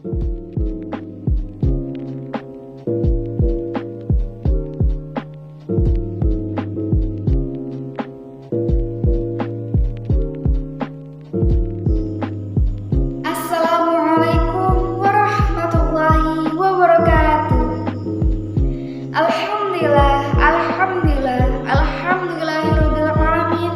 Assalamualaikum warahmatullahi wabarakatuh. Alhamdulillahirabbil alamin.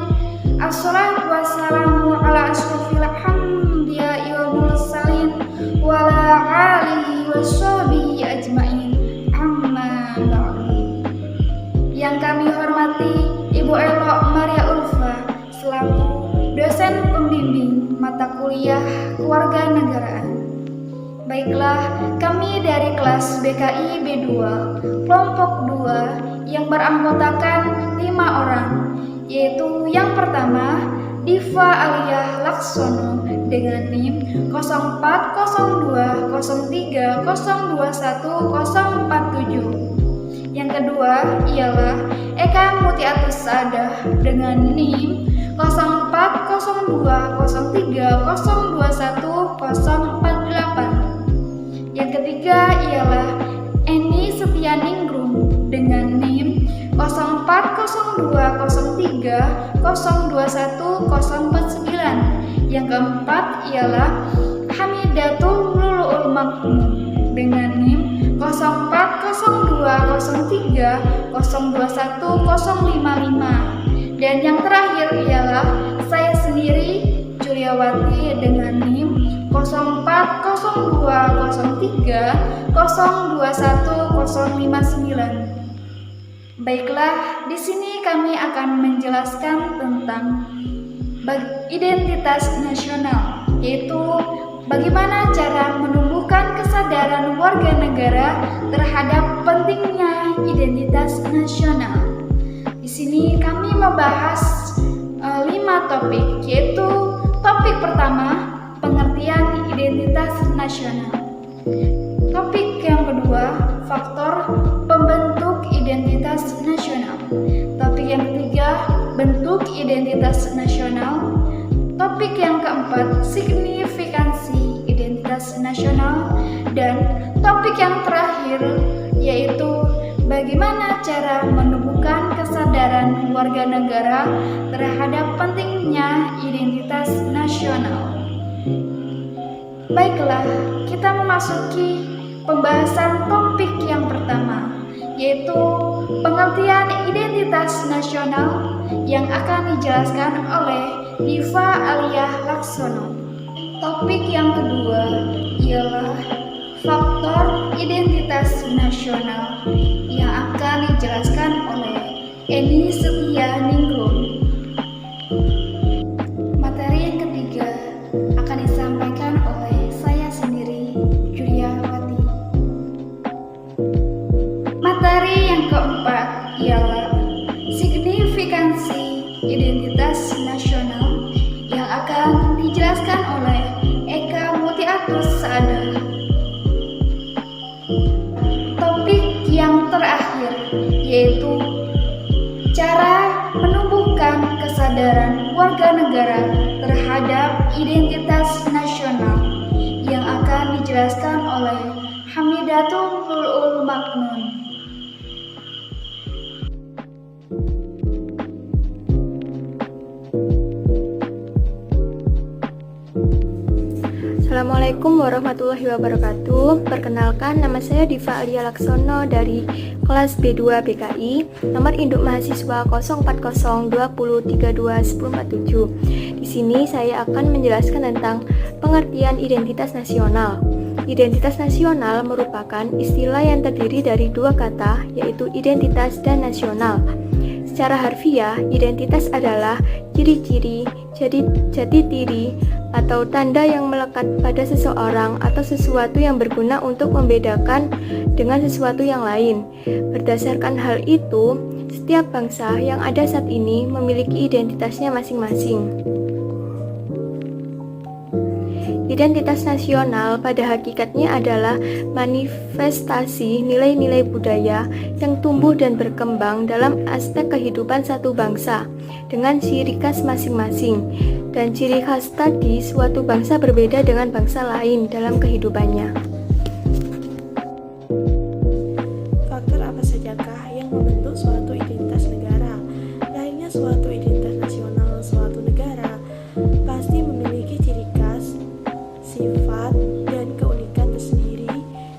Assalatu wassalamu ala asyrofil anbiya'i wal mursalin wa ala alihi washabihi ajmain. Amma ba'du. Yang kami hormati Ibu Elo Maria Ulfa selaku dosen pembimbing mata kuliah Kewarganegaraan. Baiklah, kami dari kelas BKI B2 kelompok 2 yang beranggotakan 5 orang, yaitu yang pertama Diva Alia Laksono dengan NIM 040203021047. Yang kedua ialah Eka Mutiatus Sadah dengan NIM 040203021048. Yang ketiga ialah Eni Setianingrum dengan NIM 040203021049. Yang keempat ialah Hamidatul Luluul Makmum dengan NIM 040203021055. Dan yang terakhir ialah saya sendiri Juliawati dengan NIM 040203021059. Baiklah, di sini kami akan menjelaskan tentang identitas nasional, yaitu bagaimana cara menumbuhkan kesadaran warga negara terhadap pentingnya identitas nasional. Di sini kami membahas 5 topik, yaitu topik pertama, pengertian identitas nasional. Topik yang kedua, faktor pembentuk identitas nasional. Topik yang ketiga, bentuk identitas nasional. Topik yang keempat, signifikansi identitas nasional. Dan topik yang terakhir yaitu bagaimana cara menumbuhkan kesadaran warga negara terhadap pentingnya identitas nasional. Baiklah, kita memasuki pembahasan topik yang pertama, yaitu pengertian identitas nasional yang akan dijelaskan oleh Diva Alia Laksono. Topik yang kedua ialah faktor identitas nasional yang akan dijelaskan oleh Eni Setianingrum. Materi yang ketiga akan disampaikan oleh saya sendiri, Juliawati. Materi yang keempat ialah signifikansi identitas nasional yang akan dijelaskan oleh Eka Mutiatus Sadah. Topik yang terakhir yaitu cara menumbuhkan kesadaran warga negara terhadap identitas nasional yang akan dijelaskan oleh Hamidatul Luluul Makmum. Assalamualaikum warahmatullahi wabarakatuh. Perkenalkan, nama saya Diva Alia Laksono dari kelas B2 BKI, nomor induk mahasiswa 0402032147. Di sini saya akan menjelaskan tentang pengertian identitas nasional. Identitas nasional merupakan istilah yang terdiri dari 2 kata, yaitu identitas dan nasional. Secara harfiah, identitas adalah ciri-ciri, jati diri, atau tanda yang melekat pada seseorang atau sesuatu yang berguna untuk membedakan dengan sesuatu yang lain. Berdasarkan hal itu, setiap bangsa yang ada saat ini memiliki identitasnya masing-masing. Identitas nasional pada hakikatnya adalah manifestasi nilai-nilai budaya yang tumbuh dan berkembang dalam aspek kehidupan satu bangsa dengan ciri khas masing-masing. Dan ciri khas tadi, suatu bangsa berbeda dengan bangsa lain dalam kehidupannya. Faktor apa sajakah yang membentuk suatu identitas negara? Lahirnya suatu identitas nasional suatu negara pasti memiliki ciri khas, sifat, dan keunikan tersendiri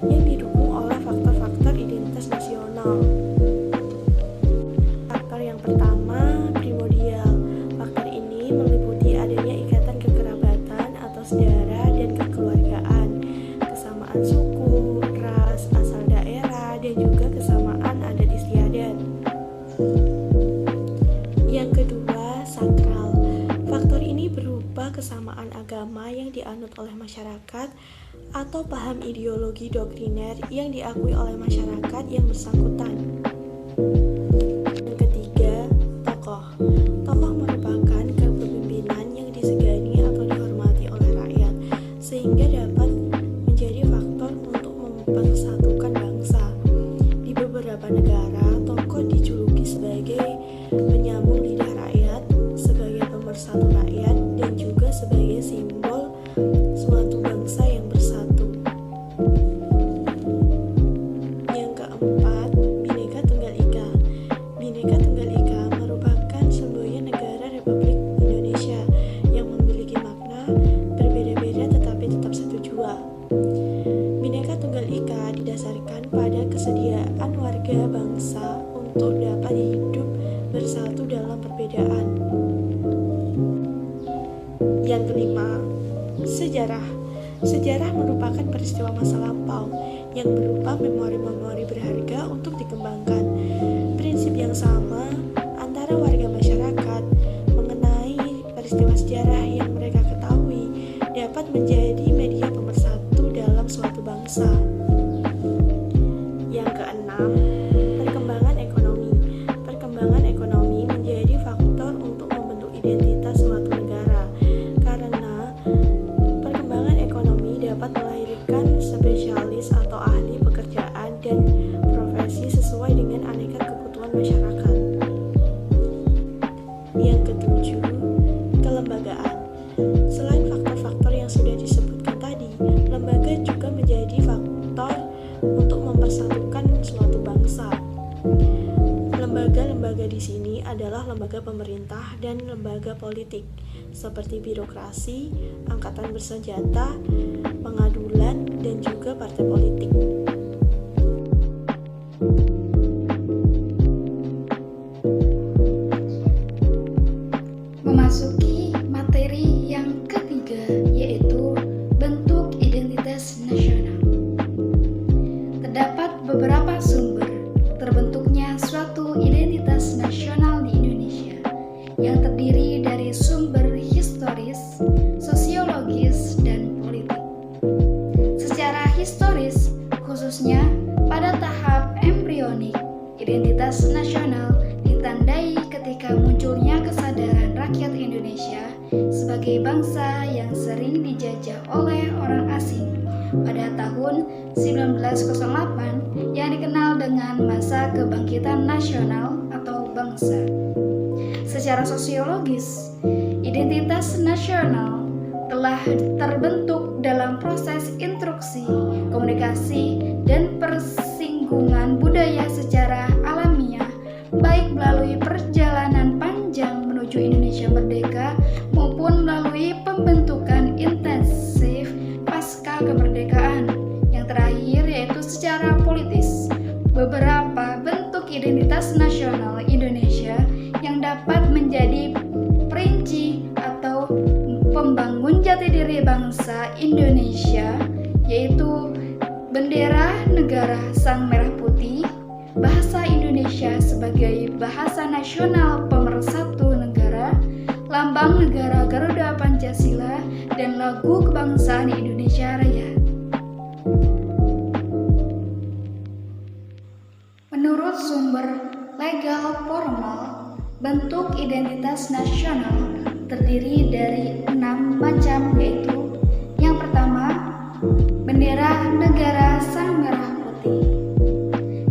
yang didukung oleh faktor-faktor identitas nasional. Faktor yang pertama, primordial. Faktor ini meliputi adanya ikatan kekerabatan atau sejarah dan kekeluargaan, kesamaan suku, ras, asal daerah, dan juga kesamaan adat istiadat. Yang kedua, sakral. Faktor ini berupa kesamaan agama yang dianut oleh masyarakat atau paham ideologi doktriner yang diakui oleh masyarakat yang bersangkutan. Yang ketiga, tokoh. Tokoh merupakan kepemimpinan yang disegani atau dihormati oleh rakyat, sehingga dapat menjadi faktor untuk mempersatukan bangsa. Di beberapa negara, tokoh dijuluki sebagai penyambung lidah rakyat, sebagai pemersatu rakyat, dan juga sebagai simbol suatu bangsa yang bersatu. Yang keempat, Bhinneka Tunggal Ika. Bhinneka Tunggal Ika merupakan semboyan negara Republik Indonesia yang memiliki makna berbeda-beda tetapi tetap satu jua. Bhinneka Tunggal Ika didasarkan pada kesediaan warga bangsa untuk dapat hidup bersatu dalam perbedaan. Yang kelima, sejarah. Sejarah merupakan peristiwa masa lampau yang berupa memori-memori berharga untuk dikembangkan. Prinsip yang sama antara warga masyarakat mengenai peristiwa sejarah yang mereka ketahui dapat menjadi media pemersatu dalam suatu bangsa. Yang keenam, perkembangan ekonomi. Perkembangan ekonomi menjadi faktor untuk membentuk identitas suatu negara, karena perkembangan ekonomi dapat melahirkan spesialis atau ahli pekerjaan dan profesi sesuai dengan aneka kebutuhan masyarakat. Yang ketujuh, kelembagaan. Selain faktor-faktor yang sudah disebutkan tadi, lembaga juga menjadi faktor untuk mempersatukan suatu bangsa. Lembaga-lembaga di sini adalah lembaga pemerintah dan lembaga politik, seperti birokrasi, angkatan bersenjata, pengadilan, dan juga partai politik. Memasuki materi yang ketiga, yaitu bentuk identitas nasional. Terdapat beberapa sumber terbentuknya suatu identitas nasional di Indonesia yang terdiri dari sumber historis, sosiologis, dan politik. Secara historis, khususnya pada tahap embrionik, identitas nasional ditandai ketika munculnya kesadaran rakyat Indonesia sebagai bangsa yang sering dijajah oleh orang asing pada tahun 1908 yang dikenal dengan masa kebangkitan nasional atau bangsa. Secara sosiologis, identitas nasional telah terbentuk dalam proses instruksi, komunikasi, dan persinggungan budaya secara alamiah, baik melalui perjalanan panjang menuju Indonesia merdeka maupun melalui pembentukan intensif pasca kemerdekaan. Yang terakhir yaitu secara politis. Beberapa bentuk identitas nasional Indonesia yang dapat menjadi perinci atau pembangun jati diri bangsa Indonesia, yaitu bendera negara Sang Merah Putih, bahasa Indonesia sebagai bahasa nasional pemersatu negara, lambang negara Garuda Pancasila, dan lagu kebangsaan Indonesia Raya. Menurut sumber legal formal, bentuk identitas nasional terdiri dari 6 macam, yaitu yang pertama, bendera negara Sang Merah Putih.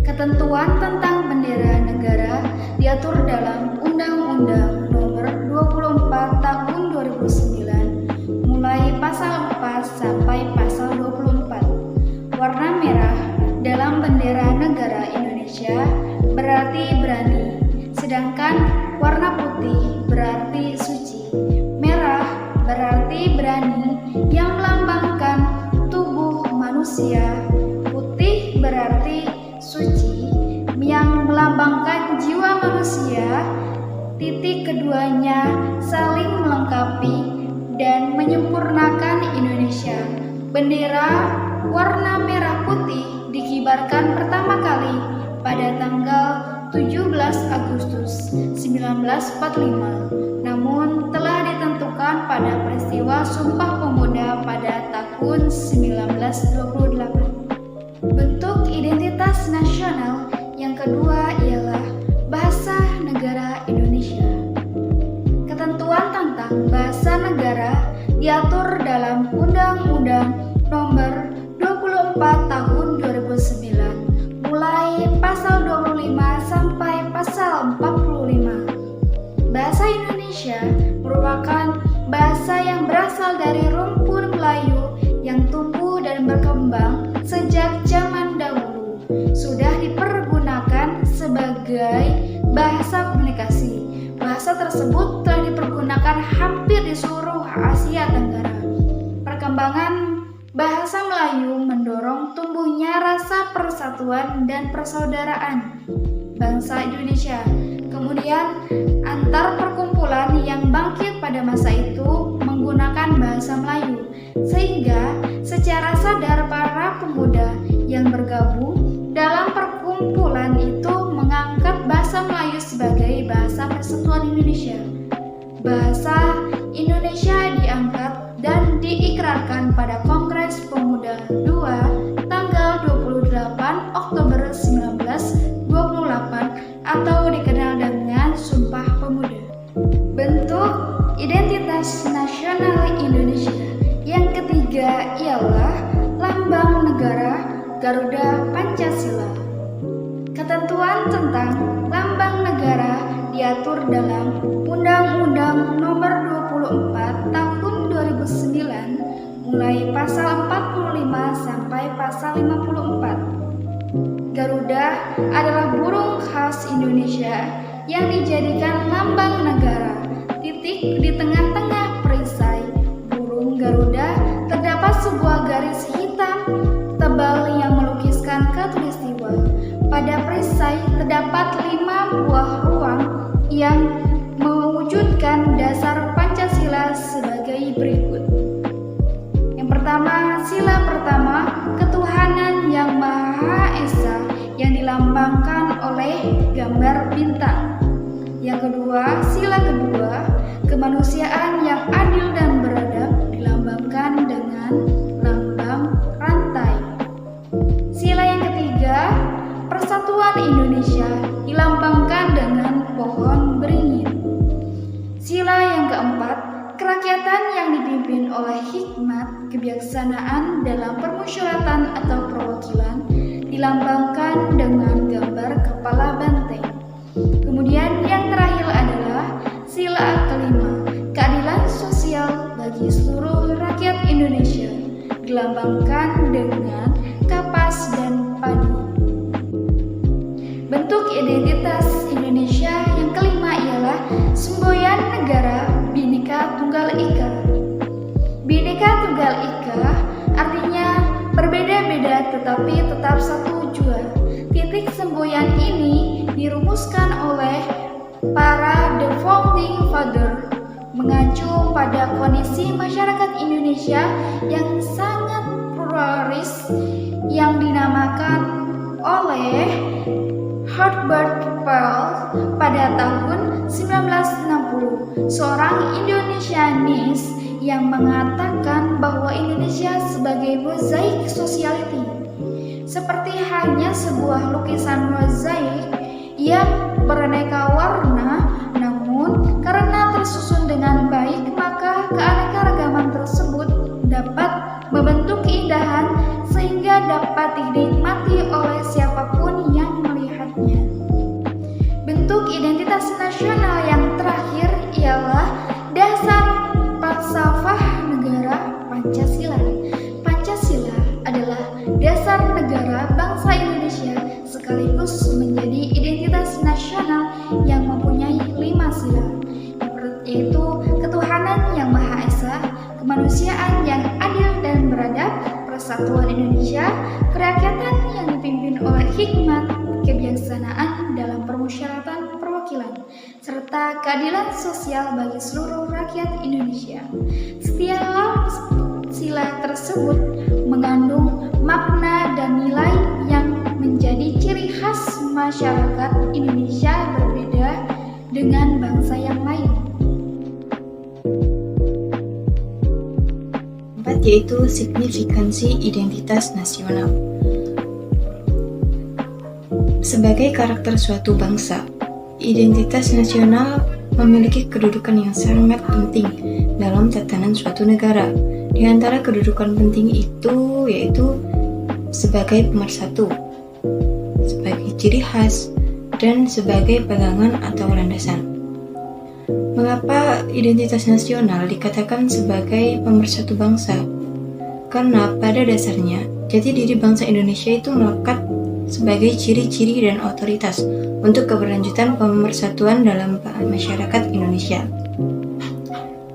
Ketentuan tentang bendera negara diatur dalam Undang-Undang Nomor 24 Tahun 2009 berarti berani, yang melambangkan tubuh manusia. Putih berarti suci, yang melambangkan jiwa manusia. Titik keduanya saling melengkapi dan menyempurnakan Indonesia. Bendera warna merah putih dikibarkan pertama kali pada tanggal 17 Agustus 1945, namun telah ditentukan pada peristiwa Sumpah Pemuda pada tahun 1928. Bentuk identitas nasional yang kedua ialah bahasa negara Indonesia. Ketentuan tentang bahasa negara diatur dalam Undang-Undang Nomor 24 Tahun 2009, mulai pasal 25 sampai pasal 45. Bahasa Indonesia merupakan bahasa yang berasal dari rumpun Melayu yang tumbuh dan berkembang sejak zaman dahulu. Sudah dipergunakan sebagai bahasa komunikasi. Bahasa tersebut telah dipergunakan hampir di seluruh Asia Tenggara. Perkembangan bahasa Melayu mendorong tumbuhnya rasa persatuan dan persaudaraan bangsa Indonesia. Kemudian, antar perkumpulan yang bangkit pada masa itu menggunakan bahasa Melayu, sehingga secara sadar para pemuda yang bergabung dalam perkumpulan itu mengangkat bahasa Melayu sebagai bahasa persatuan Indonesia. Bahasa Indonesia diangkat dan diikrarkan pada Kongres Pemuda II tanggal 28 Oktober 1928 atau dikenal dengan Sumpah Pemuda. Bentuk identitas nasional Indonesia yang ketiga ialah lambang negara Garuda Pancasila. Ketentuan tentang lambang negara diatur dalam Undang-Undang Nomor 24 Tahun 2009, mulai pasal 45 sampai pasal 54. Garuda adalah burung khas Indonesia yang dijadikan lambang negara. Titik di tengah-tengah perisai burung Garuda terdapat sebuah garis hitam tebal yang melukiskan khatulistiwa. Pada perisai terdapat 5 buah ruang yang mewujudkan dasar Pancasila sebagai berikut. Yang pertama, sila pertama, ketuhanan yang Maha Esa yang dilambangkan oleh gambar bintang. Yang kedua, sila kedua, kemanusiaan yang adil dan beradab dilambangkan dengan lambang rantai. Sila yang ketiga, persatuan Indonesia dilambangkan dengan pohon beringin. Sila yang keempat, kerakyatan yang dipimpin oleh hikmat kebijaksanaan dalam permusyawaratan atau perwakilan dilambangkan dengan gambar kepala banteng. Kemudian yang terakhir adalah sila kelima, keadilan sosial bagi seluruh rakyat Indonesia dilambangkan dengan kapas dan padi. Bentuk identitas Indonesia yang kelima ialah semboyan negara Bhinneka Tunggal Ika. Bhinneka Tunggal Ika artinya berbeda-beda tetapi tetap satu jua. Titik semboyan ini dirumuskan oleh para The Founding Father mengacu pada kondisi masyarakat Indonesia yang sangat pluralis yang dinamakan oleh Herbert Pearl pada tahun 1960, seorang Indonesianis yang mengatakan bahwa Indonesia sebagai mozaik society, seperti hanya sebuah lukisan mozaik yang beraneka warna, namun karena tersusun dengan baik maka keanekaragaman tersebut dapat membentuk keindahan sehingga dapat dinikmati oleh siapapun yang melihatnya. Bentuk identitas nasional yang terakhir ialah dasar falsafah negara Pancasila. Pancasila adalah dasar negara bangsa Indonesia sekaligus menjadi identitas nasional yang mempunyai 5 sila, yaitu ketuhanan yang Maha Esa, kemanusiaan yang adil dan beradab, persatuan Indonesia, kerakyatan yang dipimpin oleh hikmat, kebijaksanaan dalam permusyawaratan perwakilan, serta keadilan sosial bagi seluruh rakyat Indonesia. Setiap sila tersebut mengandung makna dan nilai yang menjadi ciri khas masyarakat Indonesia berbeda dengan bangsa yang lain. Keempat, yaitu signifikansi identitas nasional. Sebagai karakter suatu bangsa, identitas nasional memiliki kedudukan yang sangat penting dalam tatanan suatu negara. Di antara kedudukan penting itu yaitu sebagai pemersatu, sebagai ciri khas, dan sebagai pegangan atau landasan. Mengapa identitas nasional dikatakan sebagai pemersatu bangsa? Karena pada dasarnya, jati diri bangsa Indonesia itu melekat sebagai ciri-ciri dan otoritas untuk keberlanjutan pemersatuan dalam masyarakat Indonesia.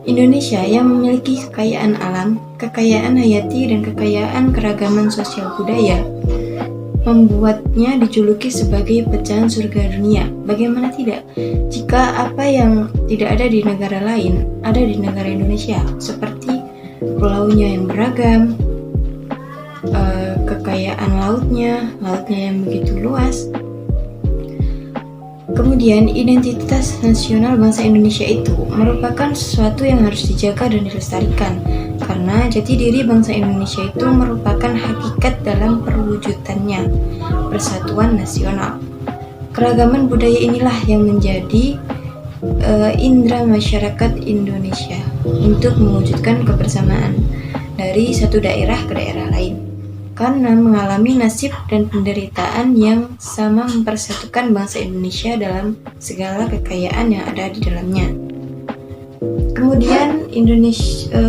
Indonesia yang memiliki kekayaan alam, kekayaan hayati, dan kekayaan keragaman sosial budaya membuatnya dijuluki sebagai pecahan surga dunia. Bagaimana tidak? Jika apa yang tidak ada di negara lain ada di negara Indonesia, seperti pulaunya yang beragam, kekayaan lautnya yang begitu luas. Kemudian, identitas nasional bangsa Indonesia itu merupakan sesuatu yang harus dijaga dan dilestarikan, karena jati diri bangsa Indonesia itu merupakan hakikat dalam perwujudannya, persatuan nasional. Keragaman budaya inilah yang menjadi indera masyarakat Indonesia untuk mewujudkan kebersamaan dari satu daerah ke daerah lain. Karena mengalami nasib dan penderitaan yang sama mempersatukan bangsa Indonesia dalam segala kekayaan yang ada di dalamnya. Kemudian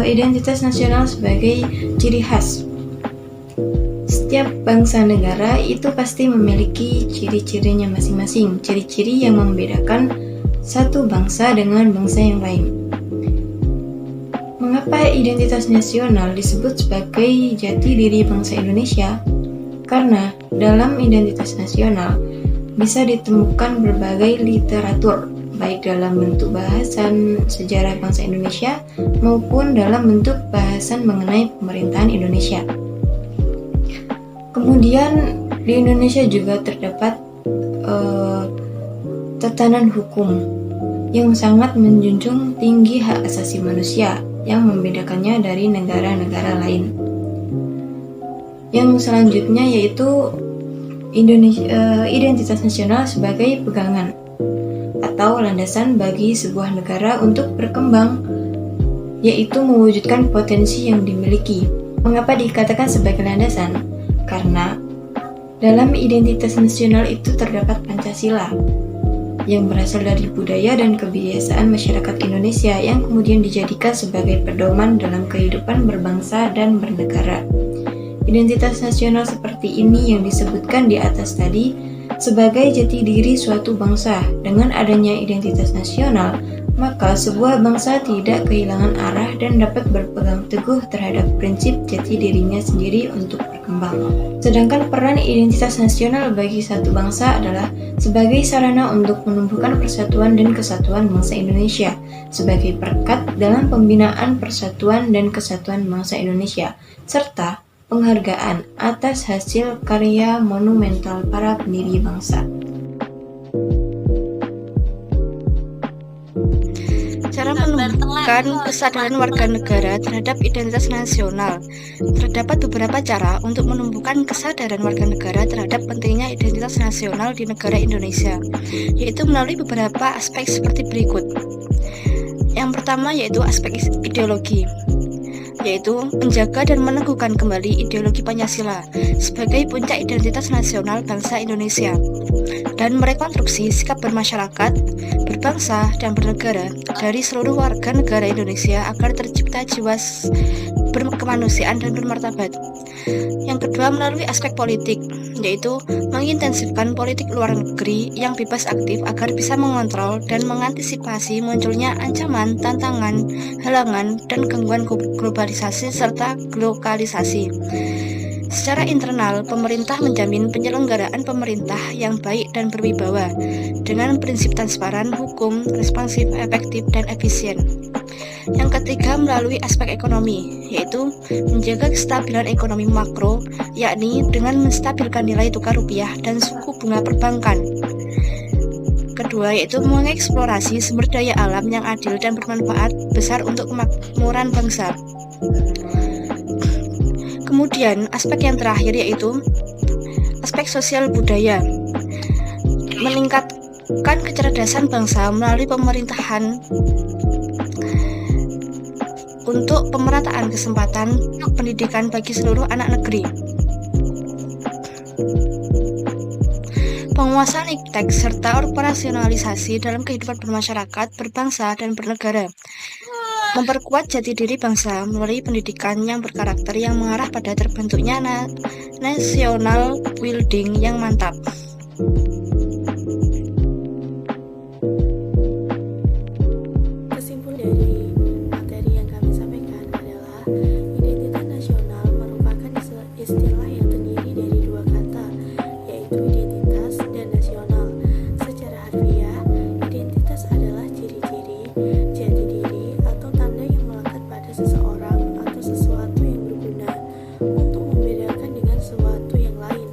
identitas nasional sebagai ciri khas. Setiap bangsa negara itu pasti memiliki ciri-cirinya masing-masing, ciri-ciri yang membedakan satu bangsa dengan bangsa yang lain. Mengapa identitas nasional disebut sebagai jati diri bangsa Indonesia? Karena dalam identitas nasional bisa ditemukan berbagai literatur, baik dalam bentuk bahasan sejarah bangsa Indonesia maupun dalam bentuk bahasan mengenai pemerintahan Indonesia. Kemudian di Indonesia juga terdapat tatanan hukum yang sangat menjunjung tinggi hak asasi manusia yang membedakannya dari negara-negara lain. Yang selanjutnya yaitu identitas nasional sebagai pegangan atau landasan bagi sebuah negara untuk berkembang, yaitu mewujudkan potensi yang dimiliki. Mengapa dikatakan sebagai landasan? Karena dalam identitas nasional itu terdapat Pancasila yang berasal dari budaya dan kebiasaan masyarakat Indonesia yang kemudian dijadikan sebagai pedoman dalam kehidupan berbangsa dan bernegara. Identitas nasional seperti ini yang disebutkan di atas tadi sebagai jati diri suatu bangsa. Dengan adanya identitas nasional, maka sebuah bangsa tidak kehilangan arah dan dapat berpegang teguh terhadap prinsip jati dirinya sendiri untuk berkembang. Sedangkan peran identitas nasional bagi satu bangsa adalah sebagai sarana untuk menumbuhkan persatuan dan kesatuan bangsa Indonesia, sebagai perekat dalam pembinaan persatuan dan kesatuan bangsa Indonesia, serta penghargaan atas hasil karya monumental para pendiri bangsa. Cara menumbuhkan kesadaran warga negara terhadap identitas nasional. Terdapat beberapa cara untuk menumbuhkan kesadaran warga negara terhadap pentingnya identitas nasional di negara Indonesia, yaitu melalui beberapa aspek seperti berikut. Yang pertama yaitu aspek ideologi, yaitu menjaga dan meneguhkan kembali ideologi Pancasila sebagai puncak identitas nasional bangsa Indonesia, dan merekonstruksi sikap bermasyarakat, berbangsa, dan bernegara dari seluruh warga negara Indonesia agar tercipta jiwa berkemanusiaan dan bermartabat. Yang kedua, melalui aspek politik, yaitu mengintensifkan politik luar negeri yang bebas aktif agar bisa mengontrol dan mengantisipasi munculnya ancaman, tantangan, halangan, dan gangguan globalisasi serta glokalisasi. Secara internal, pemerintah menjamin penyelenggaraan pemerintah yang baik dan berwibawa dengan prinsip transparan, hukum, responsif, efektif, dan efisien. Yang ketiga, melalui aspek ekonomi, yaitu menjaga kestabilan ekonomi makro, yakni dengan menstabilkan nilai tukar rupiah dan suku bunga perbankan. Kedua, yaitu mengeksplorasi sumber daya alam yang adil dan bermanfaat besar untuk kemakmuran bangsa. Kemudian, aspek yang terakhir yaitu aspek sosial budaya, meningkatkan kecerdasan bangsa melalui pemerintahan untuk pemerataan kesempatan pendidikan bagi seluruh anak negeri. Penguasaan iptek serta operasionalisasi dalam kehidupan bermasyarakat, berbangsa, dan bernegara. Memperkuat jati diri bangsa melalui pendidikan yang berkarakter yang mengarah pada terbentuknya national building yang mantap. Kesimpulan dari materi yang kami sampaikan adalah identitas nasional merupakan istilah yang terdiri dari dua kata, yaitu identitas dan nasional. Secara harfiah, identitas adalah ciri-ciri, jati diri, atau tanda yang melekat pada seseorang atau sesuatu yang berguna untuk membedakan dengan sesuatu yang lain.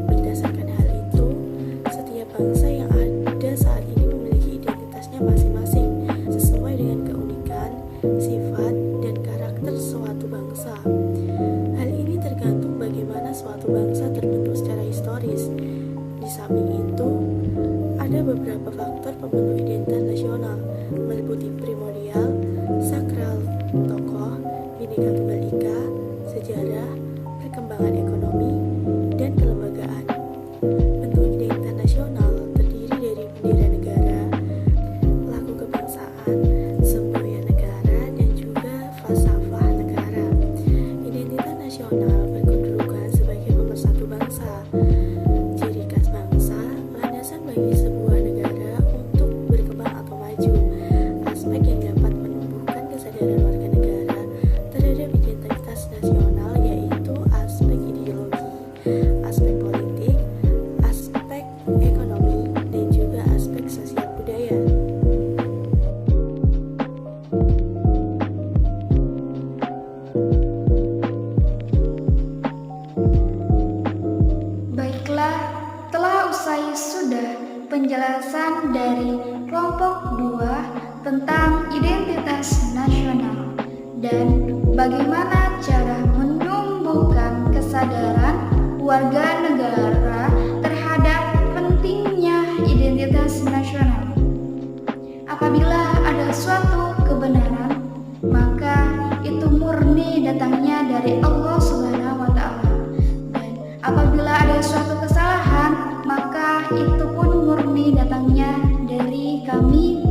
Berdasarkan hal itu, setiap bangsa yang ada saat ini memiliki identitasnya masing-masing sesuai dengan keunikan, sifat, dan karakter suatu bangsa. Hal ini tergantung bagaimana suatu bangsa terbentuk secara historis. Di samping itu, ada beberapa faktor pembentuk identitas nasional, meliputi primordial, sakral, tokoh, Bhinneka Tunggal Ika, sejarah, perkembangan ekonomi, dan kelembagaan. Bentuk identitas nasional terdiri dari bendera negara, lagu kebangsaan, semboyan negara, dan juga falsafah negara. Identitas nasional berkedudukan sebagai pemersatu bangsa. Ciri khas bangsa, landasan bagi sebuah negara untuk berkembang atau maju. Aspek yang dapat menumbuhkan kesadaran warga negara terhadap identitas nasional yaitu aspek ideologi, aspek politik, aspek ekonomi, dan juga aspek sosial budaya. Baiklah, telah usai sudah penjelasan dari kelompok 2 tentang identitas nasional dan bagaimana cara menumbuhkan kesadaran warga negara terhadap pentingnya identitas nasional. Apabila ada suatu kebenaran, maka itu murni datangnya dari Allah Subhanahu wa Ta'ala. Dan apabila ada suatu kesalahan, maka itu pun murni datangnya dari kami